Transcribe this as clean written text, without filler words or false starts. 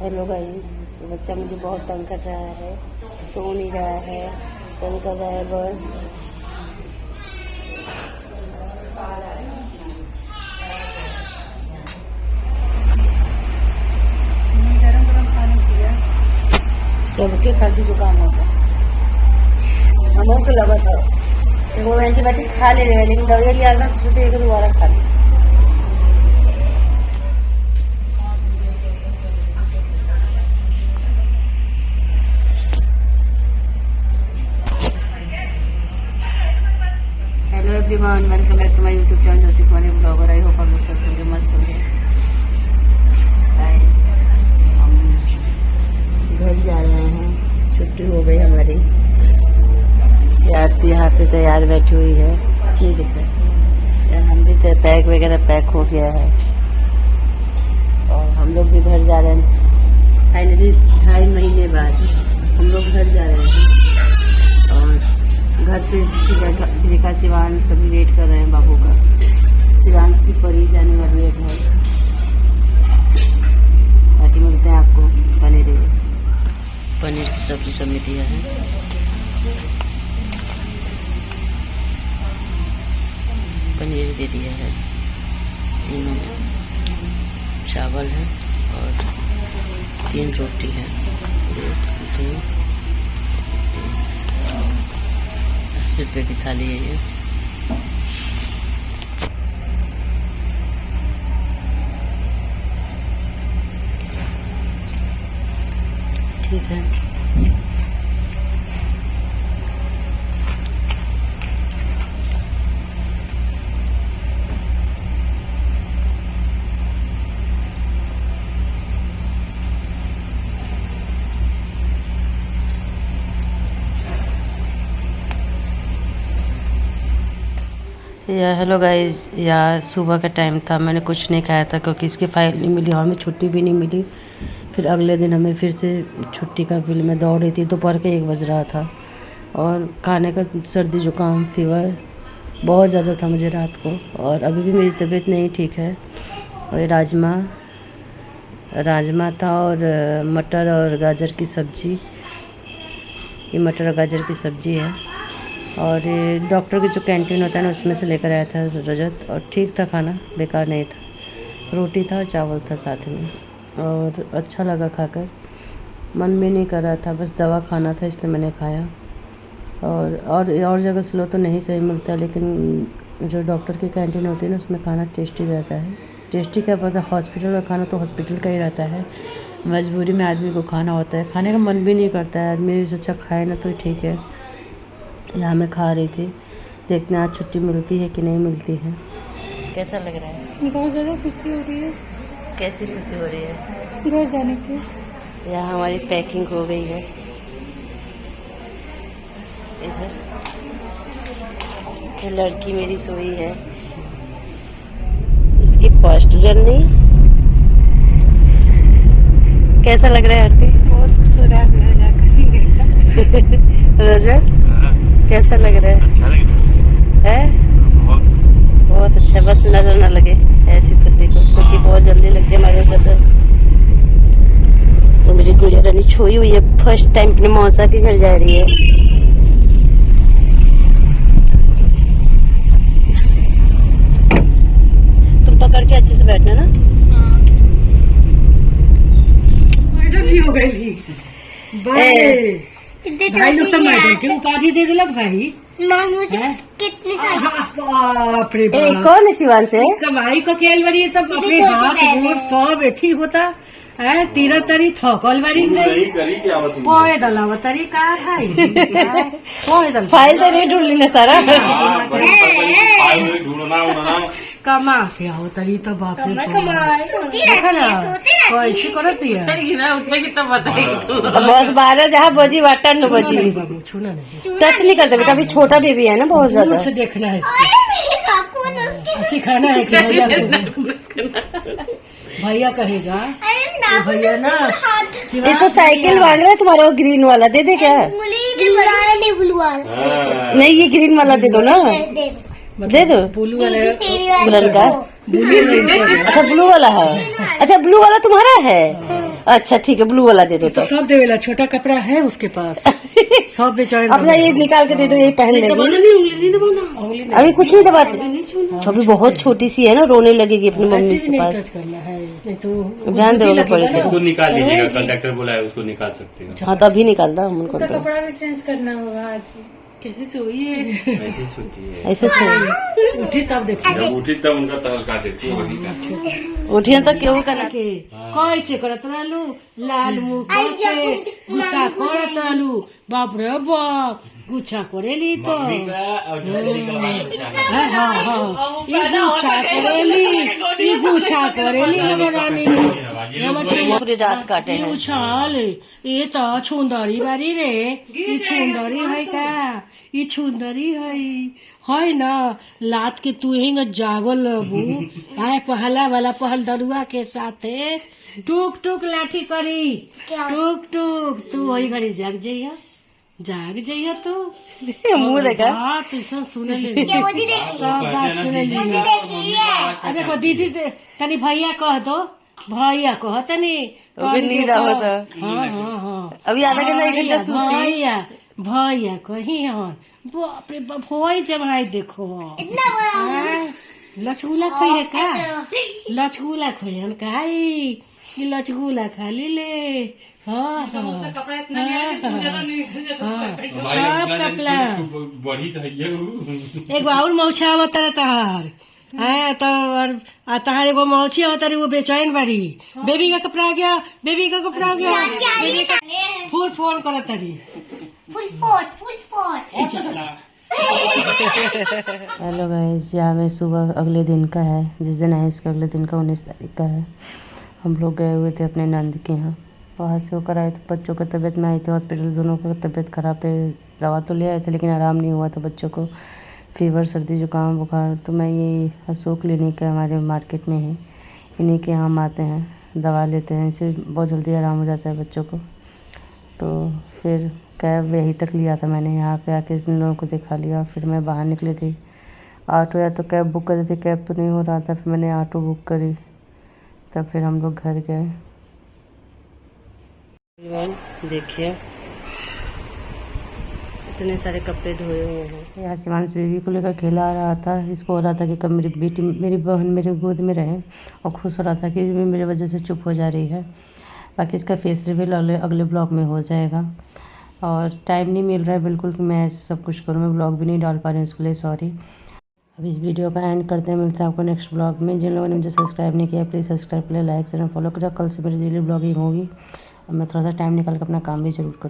Hello guys, बच्चा मुझे बहुत तंग कर रहा है, सो नहीं रहा है, तंग कर रहा है बस। गरम पानी पिया, सबके सर्दी जुकाम होता है। हमको तो लगा था वो एंटीबायोटिक खा ले रहे हैं, लेकिन दवाई लिया ना सोचते एक दोबारा खा ले। Hello everyone, welcome back to my YouTube channel Jyoti Kumari blogger. I hope आप लोग स्वस्थ होंगे, मस्त होंगे। घर जा रहे हैं, छुट्टी हो गई हमारी। यार यहाँ पे तैयार बैठी हुई है, नहीं दिख रहा। हम भी तो पैक वगैरह पैक हो गया है और हम लोग भी घर जा रहे हैं। फाइनली 2.5 महीने बाद हम लोग घर जा रहे हैं और घर पे शिविका शिवांश सभी वेट कर रहे हैं बाबू का। शिवांश की परी जाने वाली है घर। बाकी मिलते हैं आपको पनीर की सब्जी सब में दिया है। पनीर दे दिया है, तीनों में चावल है और 3 रोटी है। 1 2 80 रुपये की थाली है ये। ठीक है, हेलो गाइज, यार सुबह का टाइम था, मैंने कुछ नहीं खाया था क्योंकि इसकी फाइल नहीं मिली और हमें छुट्टी भी नहीं मिली। फिर अगले दिन हमें फिर से छुट्टी का बिल में दौड़ रही थी। दोपहर के 1 बज रहा था और खाने का सर्दी जुकाम फीवर बहुत ज़्यादा था मुझे रात को, और अभी भी मेरी तबीयत नहीं ठीक है। और ये राजमा था और मटर और गाजर की सब्ज़ी। ये मटर और गाजर की सब्ज़ी है और ये डॉक्टर की जो कैंटीन होता है ना, उसमें से लेकर आया था रजत, और ठीक था खाना, बेकार नहीं था। रोटी था और चावल था साथ में, और अच्छा लगा खाकर। मन भी नहीं कर रहा था, बस दवा खाना था इसलिए मैंने खाया। और जगह से लो तो नहीं सही मिलता, लेकिन जो डॉक्टर की कैंटीन होती है ना, उसमें खाना टेस्टी रहता है। टेस्टी क्या पता, हॉस्पिटल का खाना तो हॉस्पिटल का ही रहता है। मजबूरी में आदमी को खाना होता है, खाने का मन भी नहीं करता है आदमी, से अच्छा खाए ना तो ठीक है। यहाँ मैं खा रही थी, देखते हैं आज छुट्टी मिलती है कि नहीं मिलती है। कैसा लग रहा है? बहुत ज़्यादा खुशी हो रही है। कैसी खुशी हो रही है? घर जाने की। यहाँ हमारी पैकिंग हो गई है। इधर ये लड़की मेरी सोई है, इसकी फर्स्ट जर्नी। कैसा लग रहा है आरती? बहुत खुश हो रहा है। रजत कैसा लग रहा है? अच्छा लग रहा है? बहुत अच्छा, बस नजर न लगे ऐसी खुशी को, क्योंकि बहुत जल्दी लगती है हमारे नजर। तो मेरी गुड़िया रानी छोई हुई है, फर्स्ट टाइम अपने मौसा के घर जा रही है। तुम पकड़ के अच्छे से बैठना ना। हो गई भाई लोग तो मैडम की उपाधि दे दिलक भाई। मुझे कितनी बाप रे बाप, कौन है शिवांश है? कमाई को खेल बड़ी है, तब अपने हाथ गोड़ सब एथी होता है। तीरा तरी थकल बारी पोए दलाव तरी का है पोए दल फाइल तो नहीं ढूंढ ली सारा। कमा के आओ तरी तो बाप रे देखा ना कैसे करती है। उठने की तो बताएगी बस 12 जहाँ बजी 9 बजी बाबू छूना नहीं, टच नहीं करते बेटा, अभी छोटा बेबी है ना, बहुत दूर ज्यादा से देखना है इसको, सिखाना है कि भैया कहेगा तो भैया ना। ये तो साइकिल मांग रहा है तुम्हारा, वो ग्रीन वाला दे दे क्या? नहीं, ये ग्रीन वाला दे दो ना, दे दो। ब्लू वाला बुलंद का ब्लू नहीं अच्छा ब्लू वाला है। अच्छा ब्लू वाला तुम्हारा है? अच्छा ठीक है, ब्लू वाला दे दो तो। सब देवेला, छोटा कपड़ा है उसके पास, सब बेचारे। अपना ये निकाल के दे दो, यही पहन लेंगे। अभी कुछ नहीं दबाते, छवि बहुत छोटी सी है ना, रोने लगेगी अपनी मम्मी के पास। करना है नहीं तो ध्यान देना पड़ेगा। उसको निकाल लीजिएगा, कल डॉक्टर बोला है उसको निकाल सकते हो। हाँ तो अभी निकाल दो उनको। कपड़ा भी चेंज करना होगा आज। कैसे सोई है? ऐसे ही सोती है, ऐसे से उठी तब देखो, जब उठी तब उनका तहलका देती है वही का। उठिए तो क्यों करना। कैसे करत रहलू, लाल मुंह करके गुस्सा करत रहलू, बाप रे बाप, गुच्छा करेली तो। हाँ ये गुच्छा करेली हमर रानी, पूरी रात काटे हैं। उछाल ये तो छुंदरी बारी रे, ये छुंदरी है का, ये छुंदरी है ना, लात के तू ही जागल बू आए पहला वाला पहल दरुआ के साथे टूक टूक लाठी करी, टूक टूक तू वही घड़ी जाग जइया तू। मुंह देखा बात ऐसा सुने ले, सब बात सुने ली। देखो दीदी तनी भैया कह दो, भैया कह तनी तो नींद आवत। हाँ हाँ हाँ, अभी आधा घंटा 1 घंटा सूती। भैया कही हन, बाप रे बाप होई जमाई देखो, लचगुला खाई है का, लचगुला खाई हन काई, लचगुला खा ले। हाँ हाँ कपड़ा इतना कपड़ा बड़ी तो है। एगो और मौछा आवता तहार है तो, तहार एगो मौछी आवता रही, वो बेचैन बारी, बेबी का कपड़ा आ गया, बेबी का कपड़ा आ गया, फूल फोन करत रही। फुल फोर्ट हेलो गाइस, यहाँ में सुबह अगले दिन का है, जिस दिन आए उसका अगले दिन का 19 तारीख का है। हम लोग गए हुए थे अपने नंद के यहाँ, वहाँ से होकर आए तो बच्चों का तबीयत में आई थी हॉस्पिटल, दोनों का तबीयत ख़राब थे। दवा तो ले आए थे लेकिन आराम नहीं हुआ था बच्चों को, फीवर, सर्दी, जुकाम, बुखार। तो मैं ये अशोक क्लिनिक है हमारे मार्केट में ही, इन्हीं के यहाँ हम आते हैं, दवा लेते हैं, इससे बहुत जल्दी आराम हो जाता है बच्चों को। तो फिर कैब यहीं तक लिया था मैंने, यहाँ पे आके इन लोगों को दिखा लिया। फिर मैं बाहर निकली थी, ऑटो या तो कैब बुक करी थी, कैब तो नहीं हो रहा था, फिर मैंने ऑटो बुक करी, तब फिर हम लोग घर गए। देखिए इतने सारे कपड़े धोए हुए हैं। यहाँ शिवांश बेबी को लेकर खेला आ रहा था, इसको हो रहा था कि कब मेरी बेटी, मेरी बहन मेरे गोद में रहे, और खुश हो रहा था कि मेरी वजह से चुप हो जा रही है। बाकी इसका फेस रिवील अगले ब्लॉग में हो जाएगा, और टाइम नहीं मिल रहा है बिल्कुल कि मैं ऐसे सब कुछ करूँ, मैं ब्लॉग भी नहीं डाल पा रही हूँ, उसके लिए सॉरी। अब इस वीडियो का एंड करते हैं, मिलते हैं आपको नेक्स्ट ब्लॉग में। जिन लोगों ने मुझे सब्सक्राइब नहीं किया प्लीज़ सब्सक्राइब करें, लाइक शेयर फॉलो करें। कल से मेरी डेली ब्लॉगिंग होगी, और मैं थोड़ा सा टाइम निकाल कर अपना काम भी जरूर करूँ।